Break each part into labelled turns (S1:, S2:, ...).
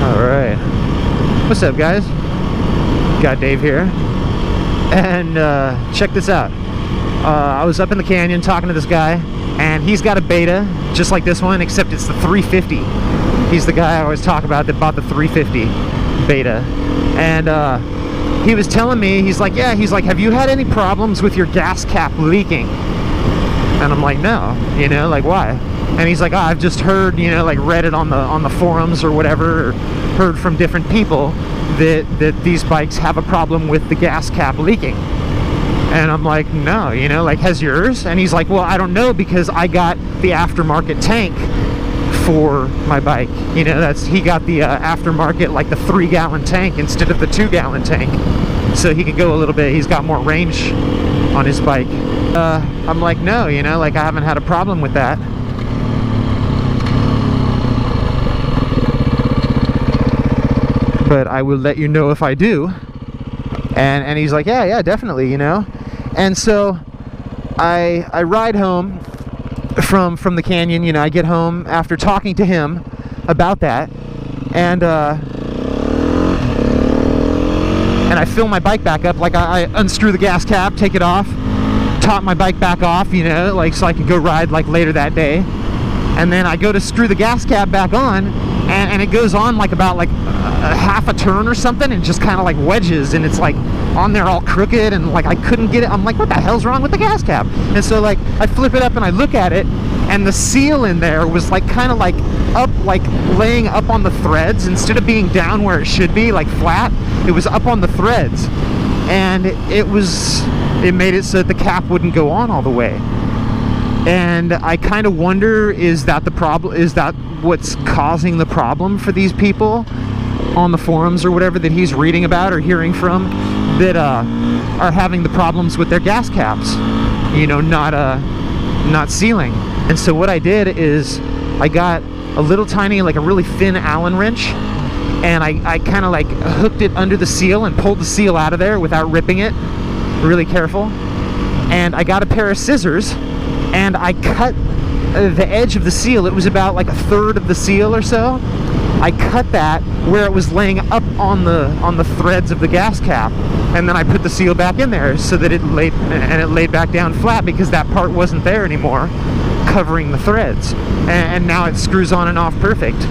S1: Alright. What's up, guys? GotDave here. And check this out. I was up in the canyon talking to this guy, and he's got a beta just like this one, except it's the 350. He's the guy I always talk about that bought the 350 beta. And he was telling me, he's like, have you had any problems with your gas cap leaking? And I'm like, no, like, why? And he's like, I've just heard, like, read it on the forums or whatever, or heard from different people that these bikes have a problem with the gas cap leaking. And I'm like, no, like, has yours? And he's like, well, I don't know, because I got the aftermarket tank for my bike. He got the aftermarket, like the 3-gallon tank instead of the 2-gallon tank, so he could go a little bit. He's got more range on his bike. I'm like, no, like, I haven't had a problem with that. But I will let you know if I do. And he's like, yeah, definitely, And so I ride home from the canyon. I get home after talking to him about that, and I fill my bike back up. Like, I unscrew the gas cap, take it off, top my bike back off, like, so I could go ride, like, later that day. And then I go to screw the gas cap back on, and it goes on like about like a half a turn or something, and just kind of like wedges, and it's like on there all crooked, and like I couldn't get it. I'm like, what the hell's wrong with the gas cap? And so, like, I flip it up and I look at it, and the seal in there was like kind of like up, like laying up on the threads instead of being down where it should be, like flat. It was up on the threads, and it made it so that the cap wouldn't go on all the way. And I kind of wonder, is that the problem? Is that what's causing the problem for these people on the forums or whatever that he's reading about or hearing from, that are having the problems with their gas caps, not sealing? And so what I did is I got a little tiny, like a really thin Allen wrench, and I kind of like hooked it under the seal and pulled the seal out of there without ripping it, really careful. And I got a pair of scissors, and I cut the edge of the seal. It was about like a third of the seal or so. I cut that where it was laying up on the threads of the gas cap, and then I put the seal back in there so that it laid back down flat, because that part wasn't there anymore, covering the threads. And now it screws on and off perfect.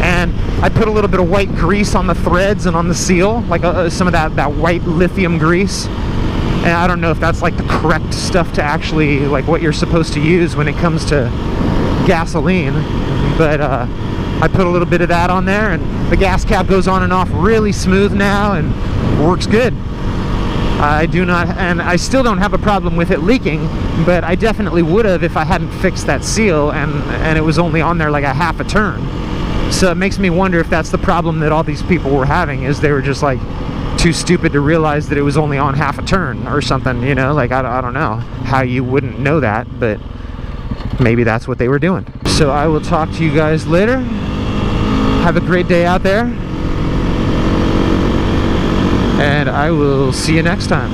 S1: And I put a little bit of white grease on the threads and on the seal, like some of that white lithium grease. And I don't know if that's like the correct stuff to actually, like, what you're supposed to use when it comes to gasoline, but I put a little bit of that on there, and the gas cap goes on and off really smooth now and works good. I still don't have a problem with it leaking, but I definitely would have if I hadn't fixed that seal, and it was only on there like a half a turn. So it makes me wonder if that's the problem that all these people were having, is they were just like too stupid to realize that it was only on half a turn or something, like, I don't know how you wouldn't know that, but maybe that's what they were doing. So I will talk to you guys later. Have a great day out there, and I will see you next time.